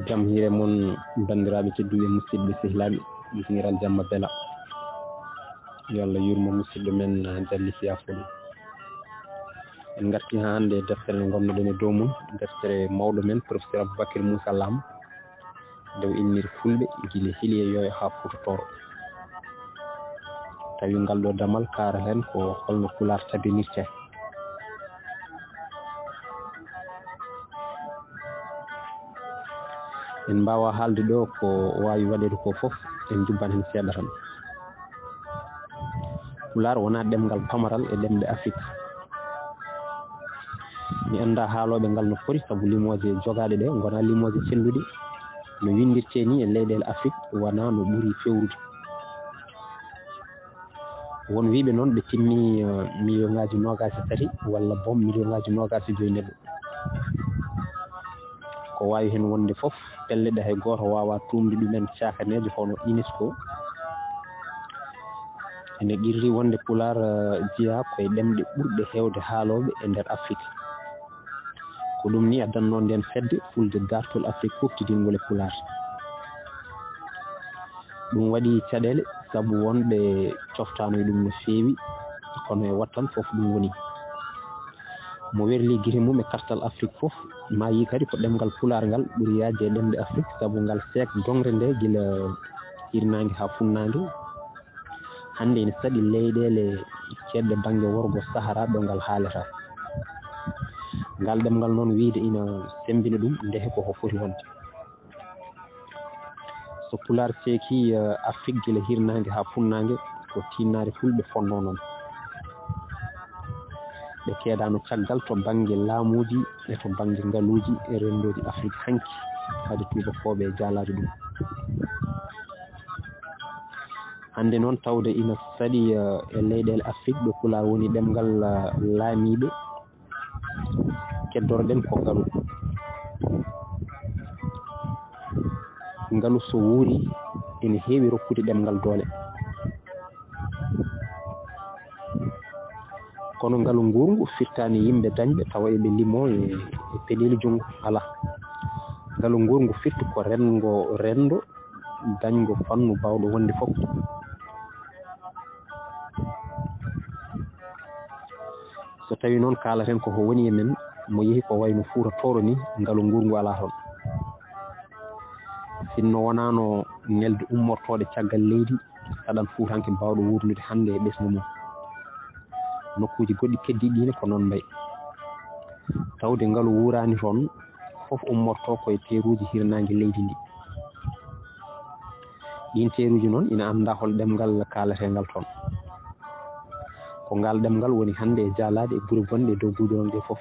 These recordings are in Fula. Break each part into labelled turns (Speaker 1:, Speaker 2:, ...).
Speaker 1: jam hire mon bandiraɓe tedduɓe musidɓe sehlaɓe bismiral jamma bela yo Allah yurmo musidɗo men Dalli Siyafoɗo. En garti ha hande e deftere nde gonnoɗen e dow mum, deftere mawɗo men professeur Aboubacry Moussa Lam ndew inniri fulɓe guila Hiliyoyo ha Fututoro. Tawi ngal ɗo damal kaara hen ko holno Pulaar tabinirte. En mbawa haalde ɗo ko wawi waɗede ko foof en jubban hen seeɗa tan. Pulaar wona ɗemgal pamaral e ɗemɗe Afrique. Mi anda haaloɓe ngal no foti saabu limoje jogaɗe ɗe gona limoje celluɗe no windirte ni e leyɗele Afrique wona no ɓuuri fewrude. Won wiɓe noon ɓe timmi million ngaji 23 walla bom million ngaji 25 neɗɗo. Ko wawi hen wonde foof pelle ɗe hay goto wawa tumde ɗumen cakaneje hono UNESCO ene qirri wonde Pulaar jeeya koye ɗemɗe ɓurɗe hewde haaloɓe e nder Afrique. Ko ɗum ni addanno nden fedde fulde dartol Afrique foftidingol e Pulaar. Ɗum waɗi caɗele saabu wonɓe coftano e ɗum no feewi kono e wattan foof ɗum woni mo werli guite mum e kartal Afrique foof ma yi kadi ko ɗemgal Pulaar ngal ɓuuri yaajde e ɗemɗe Afrique saabu ngal seek dongre nde gila hirnangue ha funnangue hande ene saaɗi leyɗele cedɗe banggue worgo Sahara ɗo ngal haalata. Ngal ɗemgal noon wiide ina sembina ɗum ndehe koko foti wonde. So Pulaar seeki Afrique gila hirnangue ha funnangue ko tinnare fulɓe fonno noon. Ɓe keedano caggal to banggue laamuji e to banggue ngaaluji e rendoji Afrique hanki haade tubakoɓe e jaalaade ɗum. Hande noon tawde ina saɗi e leyɗele Afrique ɗo Pulaar woni ɗemgal laamiɓe keddoroɗen ko ngaalu. Ngaalu so wuuri ene heewi rokkude ɗemgal doole. Kono ngaalu ngurngu firtani yimɓe dañɓe tawa eɓe limo e peɗeli junggo ala. Ngaalu ngurngu firti ko rendo dañgo fannu bawɗo wonde fof. So tawi noon kaalaten koko woni e men mo yeehi ko wayno Fuuratoro ni ngaalu ngurngu ala toon. Sinno wonano nelde ummortode caggal leydi saɗan Fuutanke mbawɗo wurnude hande e ɓesgu mum. Nokkuji goɗɗi keddiɗine ko noon mbayi. Tawde ngaalu wurani toon foof ummorto koye teruji hirnangue leydi ndi. Ɗin teruji noon ina anda hol ɗemgal kaalatengal toon. Ko ngal ɗemgal woni hande e jaalade e guure gonɗe e dow guuɗoron ɗe foof.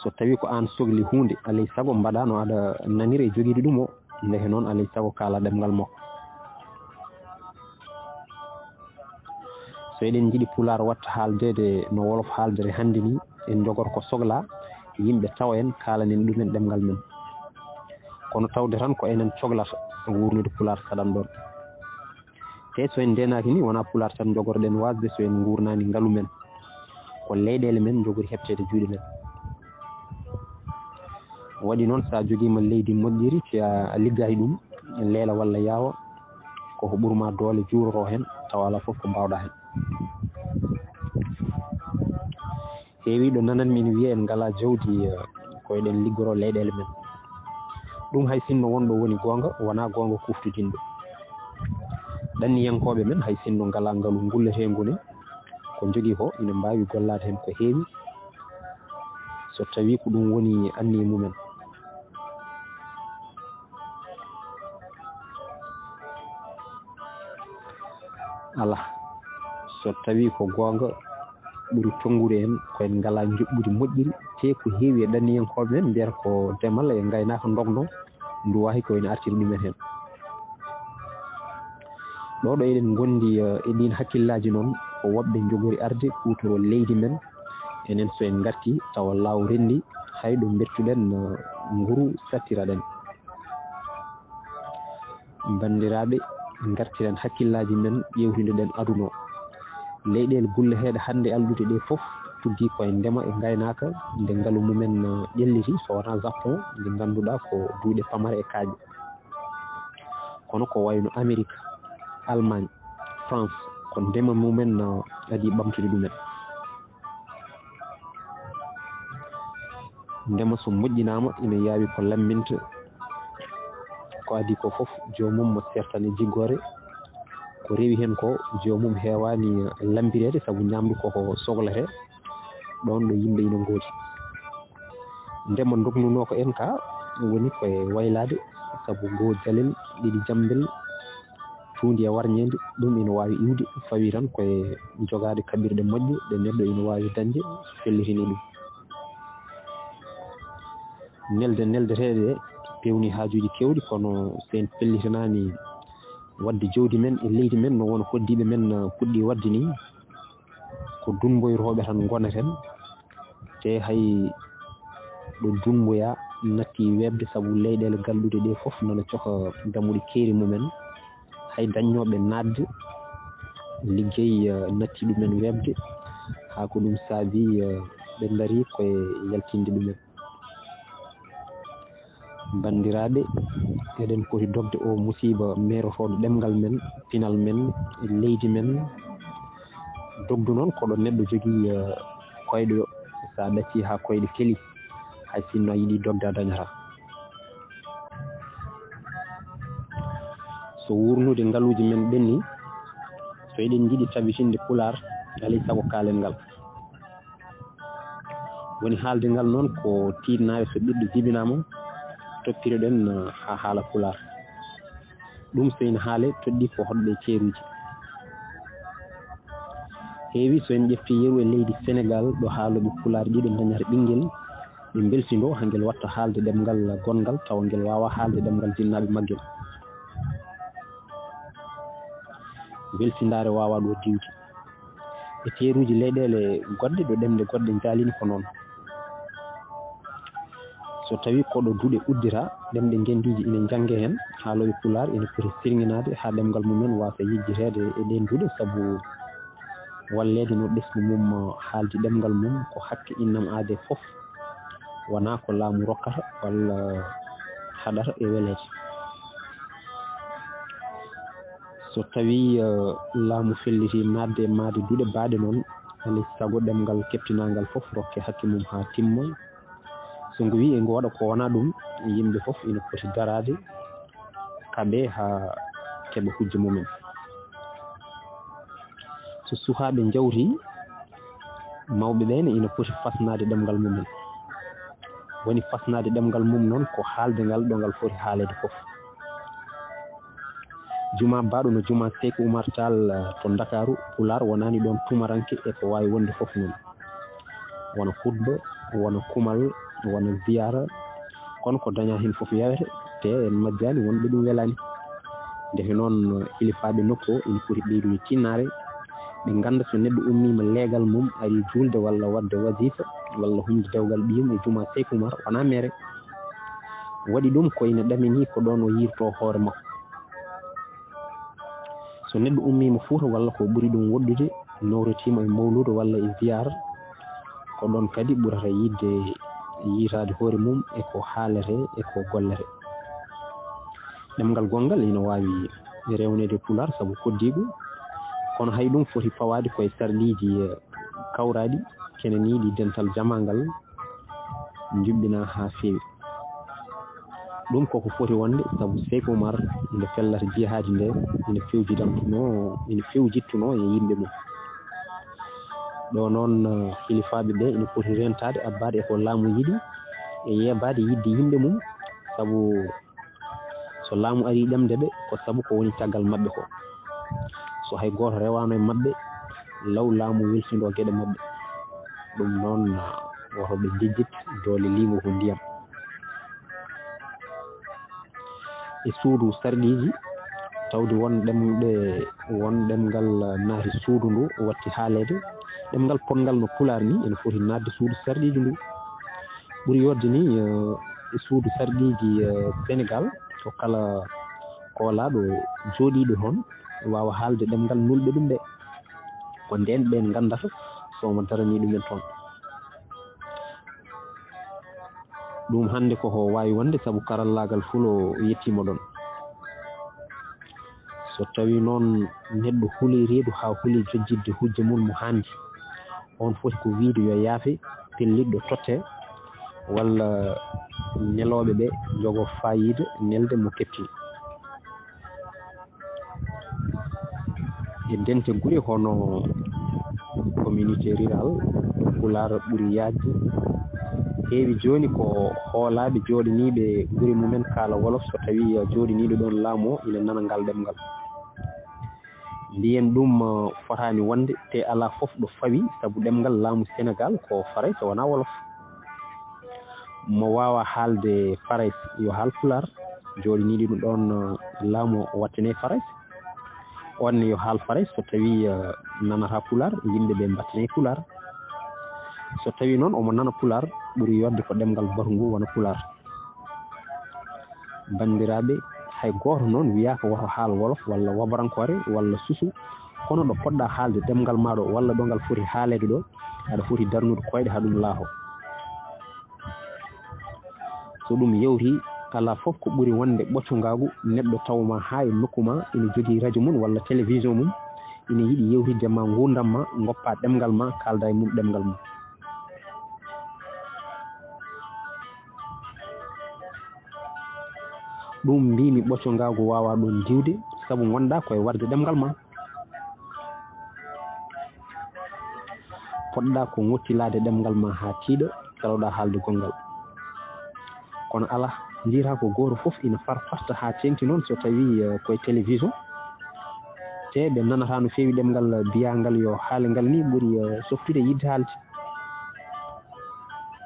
Speaker 1: So tawi ko an sohli hunde alay saago mbaɗa no aɗa nanira e joguide ɗum o ndehe noon alay saago kaala ɗemgal makko. So eɗen jiiɗi Pulaar watta haaldede no wolof haaldere hande ni en jogor ko sohla yimɓe tawa en kaalanen ɗumen ɗemgal men. Kono tawde tan ko enen cohlata wurnude Pulaar saɗan ɗon. Te so en ndenaki ni wona Pulaar tan jogorɗen wasde so en gurnani ngaalu men ko leyɗele men jogori heɓtede juuɗe men. Waɗi noon sa joguima leydi moƴƴiri si a liggayi ɗum leela walla yaawa koko ɓurma doole juuroro hen tawa ala foof ko mbawɗa hen. Heewiɗo nananmi ina wiiya en ngala jawdi koyeɗen liggoro leyɗele men. Ɗum hay sinno wonɗo woni gonga wona gonga kuftudinɗo. Ɗanniyankoɓe men hay sinno ngala ngaalu ngulletego ne ko jogui ko ina mbawi gollade hen ko heewi so tawi ko ɗum woni anniye mumen. Ala so tawi ko gonga ɓuuri tongude en koyen ngala joɓɓude moƴƴiri te ko heewi e ɗanniyankoɓe men mbiyata ko ndemal e gaynaka ndogno ndu wahi ko ene artiri ɗumen hen. Ɗo eɗen gondi e ɗin hakkillaji noon ko woɓɓe jogori arde kutoro leydi men enen so en garti tawa law rendi hayɗo bertuɗen nguru sattiraɗen. Bandiraɓe gartiren hakkillaji men ƴewtide ɗen aduna o. Leyɗele gulleteɗe hande alɗude ɗe foof tuddi koye ndema e gaynaka nde ngalu mumen ƴelliti so wona Japon nde ganduɗa ko duuɗe pamare e kaaƴe kono ko wayno Amérique Allemagne France ko ndema mumen adi ɓamtude ɗumen ndema so moƴƴinama ina yaawi ko lamminta ko adi ko fof jomum mo sertane jiggore ko rewi hen ko jomum heewani lambirede saabu ñamdu koko sohlete ɗon ɗo yimɓe ina gooti ndema dognuno ko en ka woni koye waylade saabu goo jalel ɗiɗi jambel tuundi e warñede ɗum ina wawi iwde fawi tan koye jogade kaɓirɗe moƴƴe ɗe neɗɗo ina wawi dañde so fellitini ɗum neldeteɗe pewni haajuji kewɗi kono sen pellitanani wadde jawdi men e leydi men no wona hoddiɓe men puɗɗi wadde ni ko dunboyroɓe tan goneten te hay ɗo dunboya natti webde saabu leyɗele galluɗe ɗe fof nana coka damuɗe keeri mumen hay daññoɓe nadde liggey natti ɗumen webde ha ko ɗum saabi ɓe daari koye yaltinde ɗumen bandiraɓe eɗen poti dogde o musiba merotoɗo ɗemgal men pinal men e leydi men dogdu noon koɗo neɗɗo jogui koyɗo sa ɗacci ha koyɗe keeli hay sinno a yiiɗi dogde a dañata so wurnude ngaluji men ɓenni so eɗen jiiɗi tabitinde Pulaar alay saago kaalen ngal woni haalde ngal noon ko tiɗnaɓe so ɓiɗɗo jibinama toppireɗen ha haala Pulaar ɗum so ina haale toɗɗi ko hoɗɓe ceeruji heewi so en ƴetti yeru e leydi Sénégal ɗo haaloɓe Pulaar ɗiɗo dañata ɓinguel ɓe belsido hangel watta haalde ɗemgal gongal tawa ngel wawa haalde ɗemgal jinnaɓe maggel weltindare wawa ɗo diwde e ceeruji leyɗele goɗɗe ɗo ɗemde goɗɗe jaalini ko noon so tawi koɗo duuɗe uddita ɗemɗe gendiji ina jangge hen haaloɓe Pulaar ina poti sirginade ha ɗemgal mumen wasa yejjitede e ɗen duuɗe saabu wallede no ɓesgu mum haaldi ɗemgal mum ko hakke innam aade fof wona ko laamu rokkata walla haɗata e welede so tawi laamu felliti nadde maade duuɗe baɗe noon alay saago ɗemgal keptinangal fof rokke hakke mum ha timma so ngu wi e ngu waɗa ko wona ɗum yimɓe fof ina poti darade kaɓe ha keɓa hujja mumen so sukaɓe jawti mawɓe ɓene ina poti fasnade ɗemgal mumen woni fasnade ɗemgal mum noon ko haalde ngal ɗo ngal foti haalede fof juma baɗo no juma Sékou Oumar Tall to Dakaru Pulaar wonani ɗon tumaranke e ko wawi wonde fof noon wona hutba wona kumal wona ziyara kono ko daña hen fof yawete te en majjani wonɓe ɗum welani defe noon hilifaɓe nokku ina poti ɓeydude tinnare ɓe ganda so neɗɗo ummima leegal mum ari julde walla wadde wasifa walla humde dewgal ɓiyum e juma Sékou Oumar wona mere waɗi ɗum ko ina ɗamini ko ɗon o yirto hoore makko so neɗɗo ummima Fuuta walla ko ɓuuri ɗum woɗɗude nawretima e mawludu walla e ziyara ko ɗon kadi ɓurata yidde yitade hoore mum e ko haalete e ko gollete ɗemgal gongal ina wawi rewnede Pulaar saabu koddigo kono hay ɗum foti fawade koye sarɗiji kawraɗi kenen yiiɗi dental jamangal juɓɓina ha fewi ɗum koko foti wonde saabu Sékou Oumar nde fellata jihaadi nde ina fewjittuno e yimɓe mum ɗo noon hilifaɓe ɓe ina poti rentade abbade e ko laamu yiɗi e yebade yidde yimɓe mum saabu so laamu ari ɗemde ɓe ko saabu ko woni caggal mabɓe ko so hay goto rewano e mabɓe law laamu welsindo gueɗe mabɓe ɗum noon wotoɓe jejjit doole liigo ko ndiyam e suudu sarɗiji tawde won ɗemgal naati suudu ndu watti haalede ɗemgal potngal no Pulaar ni ene foti nadde suudu sarɗiji ndu ɓuuri yodde ni e suudu sarɗiji Sénégal to kala koolaɗo jooɗiɗo toon wawa haalde ɗemgal nulɓe ɗum ɓe ko nden ɓen gandata somo darani ɗumen toon ɗum hannde koko wawi wonde saabu karallagal fulo yettima ɗon so tawi noon neɗɗo huuli reedu ha huuli jojjidde hujja mum mo handi on foti ko wiide yo yaafe pelliɗɗo totte walla ñalooɓe ɓe jogo fayida nelde mo kepti e dente guri hono communauté rural Pulaar ɓuri yaajde heewi joni ko hoolaɓe jooɗaniɓe guri mumen kaala wolof so tawi jooɗaniɗo ɗon laamu o ina nana ngal ɗemngal mbiyen ɗum fotani wonde te ala fof ɗo fawi saabu ɗemngal laamu Sénégal ko faray so wona wolof mo wawa haalde faray yo haal Pulaar jooɗaniɗo ɗum ɗon laamu o wattane faray on yo haal faray so tawi nanata Pulaar yimɓeɓe mbattane Pulaar so tawi noon omo nana Pulaar ɓuri yodde ko ɗemngal batu ngu wona Pulaar bandiraɓe hay goto noon wiya ko woto haal wolof walla wobarankore walla susu kono ɗo poɗɗa haalde ɗemngal maɗo walla ɗo ngal foti haalede ɗo aɗa foti darnude koyɗe ha ɗum laaho so ɗum yewti ala fof ko ɓuri wonde ɓoccogagu neɗɗo tawma ha e nokku ma ina jogui radio mum walla télévision mum ina yiiɗi yewtidde ma gurdam ma goppa ɗemngal ma kalda e mum ɗemngal mum ɗum mbimi ɓoccogagu wawa ɗon diwde saabu gonɗa koye warde ɗemngal ma poɗɗa ko gottilade ɗemngal ma ha tiiɗo tawɗa haalde gongal kono ala jira ko goto foof ina farfarta ha tengti noon so tawi koye télévision te ɓe nanata no fewi ɗemngal biyangal yo haale ngal ni ɓuuri softude yidde haalde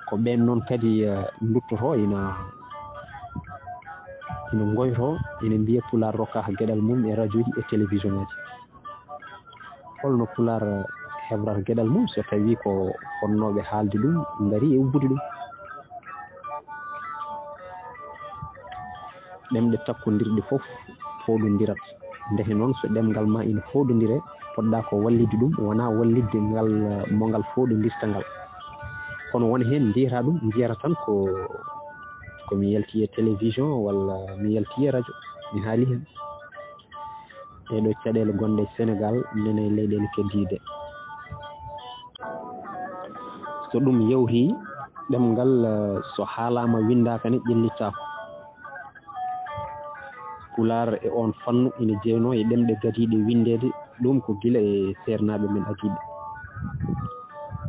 Speaker 1: ko ɓen noon kadi duttoto ina goyto ina mbiya Pulaar rokka gueɗal mum e radio ji e télévision ngaji holno Pulaar heɓrata gueɗal mum so tawi ko fonnoɓe haalde ɗum gaari e ubbude ɗum ɗemɗe takkodirɗe fof foɗodirat ndeke noon so ɗemngal ma ina foɗodire poɗɗa ko wallide ɗum wona wallidde ngal mo ngal foɗodirta ngal kono won hen mbiyata ɗum mbiyata tan komi yalti e télévision walla mi yalti e radio mi haali hen ɗeɗo caɗele gonɗe e Sénégal nene leyɗele keddiɗe so ɗum yewti ɗemngal so haalama windaka ne ƴellittako Pulaar e on fannu ina jeyno e ɗemɗe gadiɗe windede ɗum ko gila e sernaɓe men adiɓe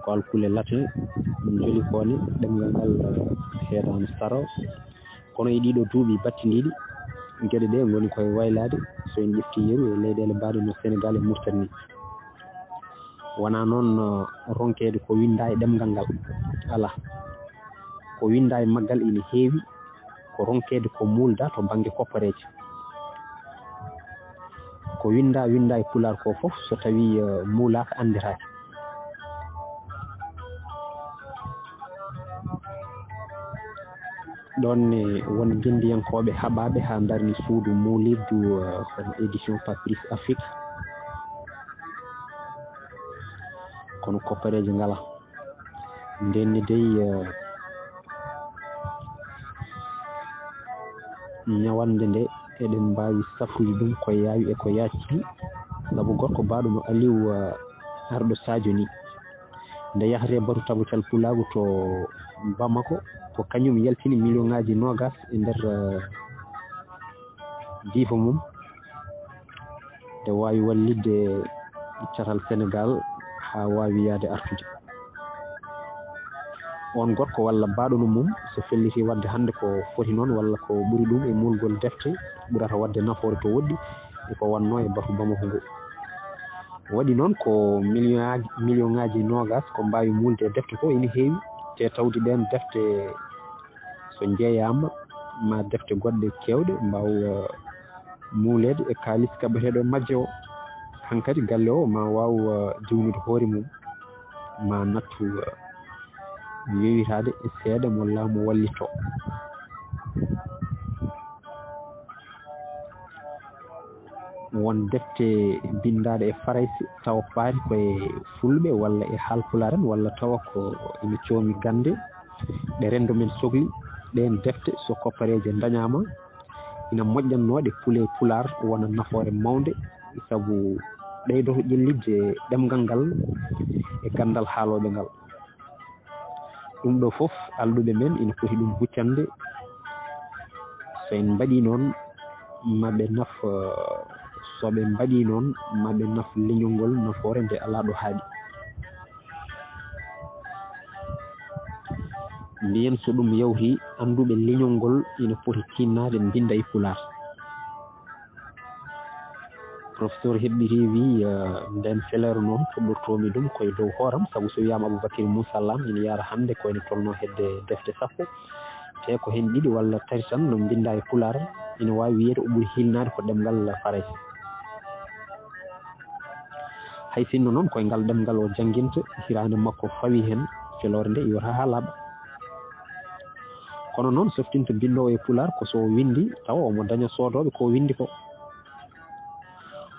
Speaker 1: ko alkule latin ɗum joli kone ɗemngal ngal heedano saro kono e ɗiɗo duuɓi battidiɗi gueɗe ɗe goni koye waylade so en ƴefti yeeru e leyɗele mbaɗe no Sénégal e Mauritanie wona noon ronkede ko winda e ɗemngal ngal ala ko winda e maggal ina heewi ko ronkede ko mulda to banggue koppareje ko winda e Pulaar ko foof so tawi muulaka andiraki ɗonne won gendiyankoɓe haɓaɓe ha darni suudu muulirdu hono édition Papyrus Afrique kono koppareje ngala ndenni dey ñawande nde eɗen mbawi safrude ɗum ko yawi e ko yacci saabu gorko mbaɗo no Aliou arɗo Sadio ni nde yahate batu tabatal Pulagu to Bamako ko kañum yaltini million ngaji nogas e nder diifa mum nde wawi wallidde catal Sénégal ha wawi yaade artude on gorko walla mbaɗono mum so felliti wadde hande ko foti noon walla ko ɓuuri ɗum e mulgol defte ɓurata wadde nafoore to woɗɗi eko wanno e batu Bamako ngo waɗi noon ko million ngaji nogas ko mbawi mulde e defte ko ina heewi te tawde ɗen defte so jeeyama ma defte goɗɗe kewɗe mbaw muulede e kalis kaɓeteɗo majje o hankkadi galle o ma waw diwnude hoore mum ma nattu yewitade e seeɗa mo laamu wallito won defte bindaɗe e farayse tawa paari koye fulɓe walla e haalpulaar en walla tawa ko ina coomi gande ɗe rendo men sohli ɗen defte so koppareje dañama ina moƴƴannoɗe pule pulaar wona nafoore mawde sabu ɓeydoto ƴellidde ɗemgal ngal e gandal haaloɓe ngal ɗum ɗo fof alɗuɓe men ina foti ɗum huccande so en mbaɗi noon maɓe naf soɓe mbaɗi noon maɓe naf leñol ngol nafoore nde ala ɗo haaɗi mbiyen so ɗum yawti annduɓe leñol ngol ina foti tinnade mbinda e pulaar professeur heɓɓiti wi nden feleere noon fuɗɗortomi ɗum koye dow hooram sabu so wiyama Aboubacry Moussa Lam ina yara hannde ko ene tolno hedde defte sappo te ko hen ɗiɗi walla tati tan no mbinda e pulaar ina wawi wiyede o ɓuuri hilnade ko ɗemgal farayse hay sinno noon koye ngal ɗemgal o jangguinta hirande makko fawi hen felore nde yota ha laaɓa kono noon softinta bindowo e pulaar ko so windi tawa omo daña soodoɓe ko windi ko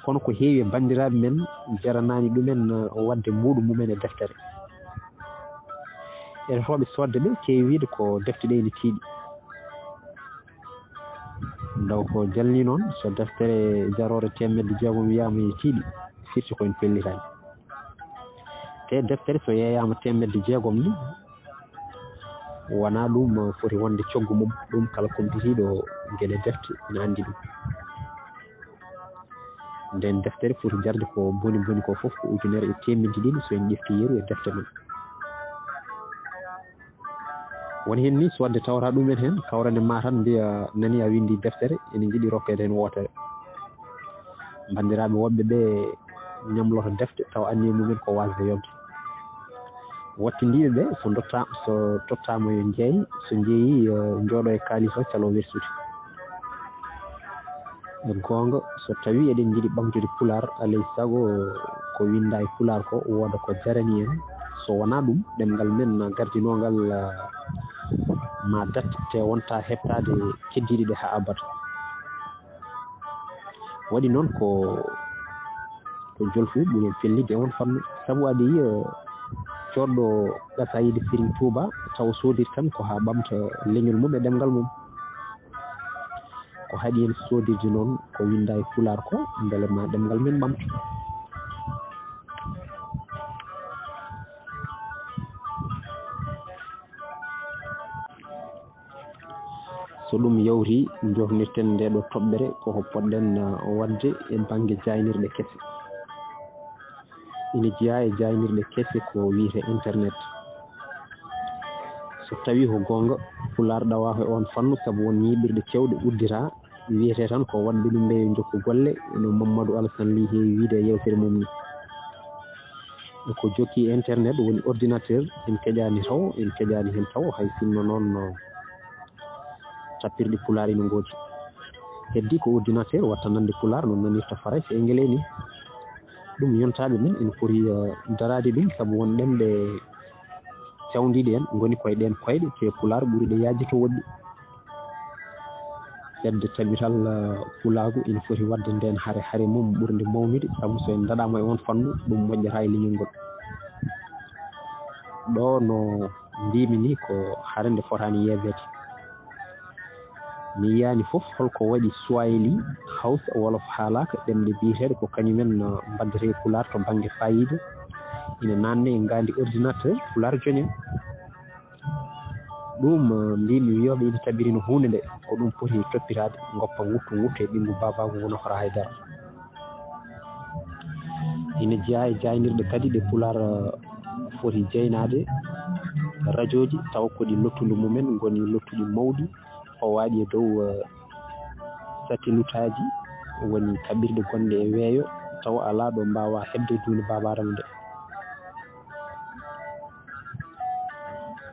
Speaker 1: kono ko heewi e bandiraɓe men jaranani ɗumen wadde muɗum mumen e deftere eɗotoɓe sodde ɓe keewi wiide ko defte ɗe ene tiiɗi daw ko jalni noon so deftere jarore 600 wiyama ene tiiɗi firti koyen pellitani te deftere so yeeyama 600 ni wona ɗum foti wonde coggu mum ɗum kala kompitiɗo gueɗe defte ina andi ɗum nden deftere foti jarde ko boni boni ko foof ko ujunere e temedde ɗiɗi so en ƴefti yeeru e defte men woni hen ni so wadde tawata ɗumen hen kawrande ma tan mbiya nani a windi deftere ene jiiɗi rokkede hen wootere bandiraɓe woɓɓe ɓe ñamloto defte tawa anniye mumen ko wasde yonde wattindiɓe ɓe so tottama yo jeey so jeeyi jooɗo e kalis o calo wersude gonga so tawi eɗen jiiɗi ɓamtude pulaar alay saago ko winda e pulaar ko wooda ko jarani en so wona ɗum ɗemgal men gardinogal ma datte te wonta heɓtade keddiɗe ɗe ha abada waɗi noon ko jolfu ɓuuri fellide on fannu sabu aɗa yiya coɗɗo ɓasayide Serigne Touba taw sodir tan ko ha ɓamta leñol mum e ɗemgal mum ko haɗi en sodirde noon ko winda e pulaar ko beele ma ɗemgal men ɓamta so ɗum yawti jofnirten nde ɗo toɓɓere koko poɗɗen wadde e banggue jaynirɗe kese ina jeeya e jaynirɗe kese ko wiyete internet so tawi ko gonga pulaar ɗawa e on fannu saabu won yiɓirɗe cewɗe uddita wiyete tan ko wadde ɗum ɓe jokku golle no Mamadou Alassane Ly heewi wiide e yewtere mum ni ko jokki internet woni ordinateur en keƴani taw en keƴani hen taw hay sinno noon tappirɗe pulaar ina goodi heddi ko ordinateur watta nande pulaar no nanirta farayse e ngele ni ɗum yontaɓe men ina foti darade ɗum saabu won ɗemɗe cawdiɗe en goni koye ɗen koyɗe te pulaar ɓuuri ɗe yaaji to woɗɗi hedde tabital pulaagu ina foti wadde nden haare mum ɓurde mawnude saabu so en daɗama e on fannu ɗum moƴƴata e leñol ngol ɗo no mbimi ni ko haare nde fotani yeeɓede mi yiyani foof holko waɗi Swahili Hausa wolof haalaka ɗemɗe biyeteɗe ko kañumen mbaddete pulaar to banggue fayida ina nanne e ngandi ordinateur pulaar joni ɗum mbimi wiyoɓe ina tabirino hunde nde ko ɗum foti toppitade goppa wuttu e ɓingu babago ngo nafora haydara ina jeeya e jaynirɗe kadi ɗe pulaar foti jeynade radio ji taw koɗi lottude mumen goni lottuɗi mawɗi fawaɗi e dow satellite aji woni kaɓirɗe gonɗe e weeyo taw ala ɗo mbawa hebde duude babaram nde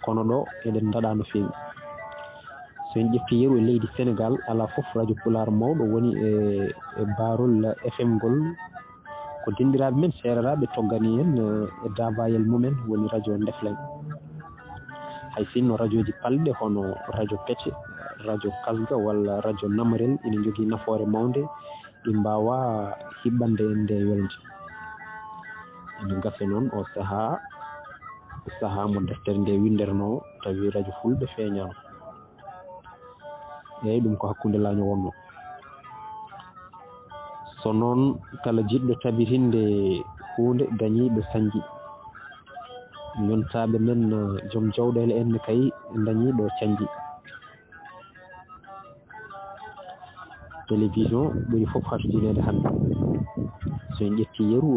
Speaker 1: kono ɗo eɗen daɗa no fewi so en ƴetti yeru e leydi Sénégal ala foof radio pulaar mawɗo woni e barol FM ngol ko dendiraɓe men sereraɓe toggani en e dabayel mumen woni radio Ndefleng hay sinno radio ji palɗe hono radio Pete radio Kasga walla radio Namarel ina jogui nafoore mawde ɗi mbawa hiɓɓande en nde welnde. ene gasa noon o saha mo deftere nde winderno tawi radio Fulɓe feeñama. eyyi ɗum ko hakkude laño wonno. so noon kala jiɗɗo tabitinde hunde dañiɗo sañji, yontaɓe men joom jawɗele en kay dañiɗo canji. télévision ɓuri fof harjinede hande. so en ƴetti yeeru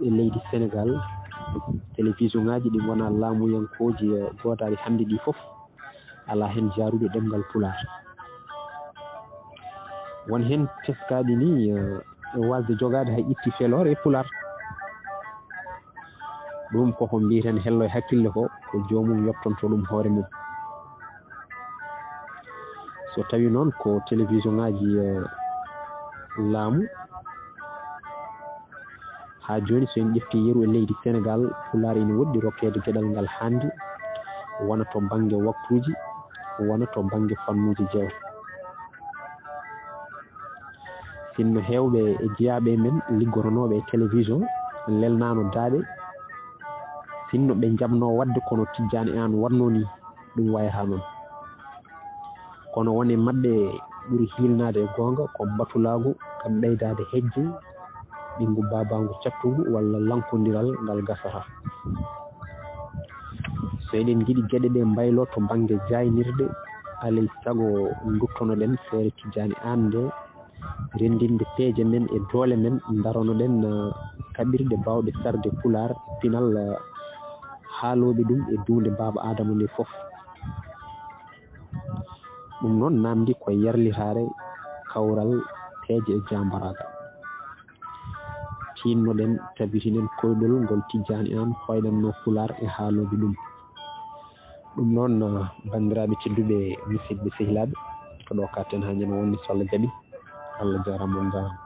Speaker 1: e leydi Sénégal, télévision ngaji ɗi gona laamuyankoji godaɗi hande ɗi fof ala hen jarude ɗemgal Pulaar. won hen teskaɗi ni wasde jogade hay itti felore e Pulaar. ɗum koko mbiten hello e hakkille ko jomum yoptonto ɗum hoore mum. so tawi noon ko télévision ngaji laamu, ha joni so en ƴetti yeeru e leydi Sénégal, Pulaar ina woɗɗi rokkede gueɗal ngal handi, wona to banggue waktuji, wona to banggue fannuji jewte. sinno hewɓe e jeeyaɓe men liggoronoɓe e télévision lelnano daaɗe, sinno ɓe jabno wadde kono Tidiane en wanno ni, ɗum wayata noon. kono wone mabɓe ɓuuri hilnade e gonga ko batulagu kam ɓeydade hejje, ɓingu babangu cattugu walla lankodiral ngal gasata. so eɗen jiiɗi gueɗe ɗe mbaylo to banggue jaynirde, alay saago duttonoɗen feere Tidiane an nde, rendinde peeje men e doole men, daronoɗen kaɓirɗe bawɗe sarde Pulaar pinal haaloɓe ɗum e dunde Baba Adama nde foof. ɗum noon namdi ko yarlitare kawral peeje e jambaragal. tinnoɗen tabitinen koyɗol ngol Tidiane an hoyɗanno Pulaar e haaloɓe ɗum. ɗum noon bandiraɓe tedduɓe musidɓe sehilaɓe, ko ɗo katten ha ñande wonde so Allah jaaɓi. Allah jarama on jarama.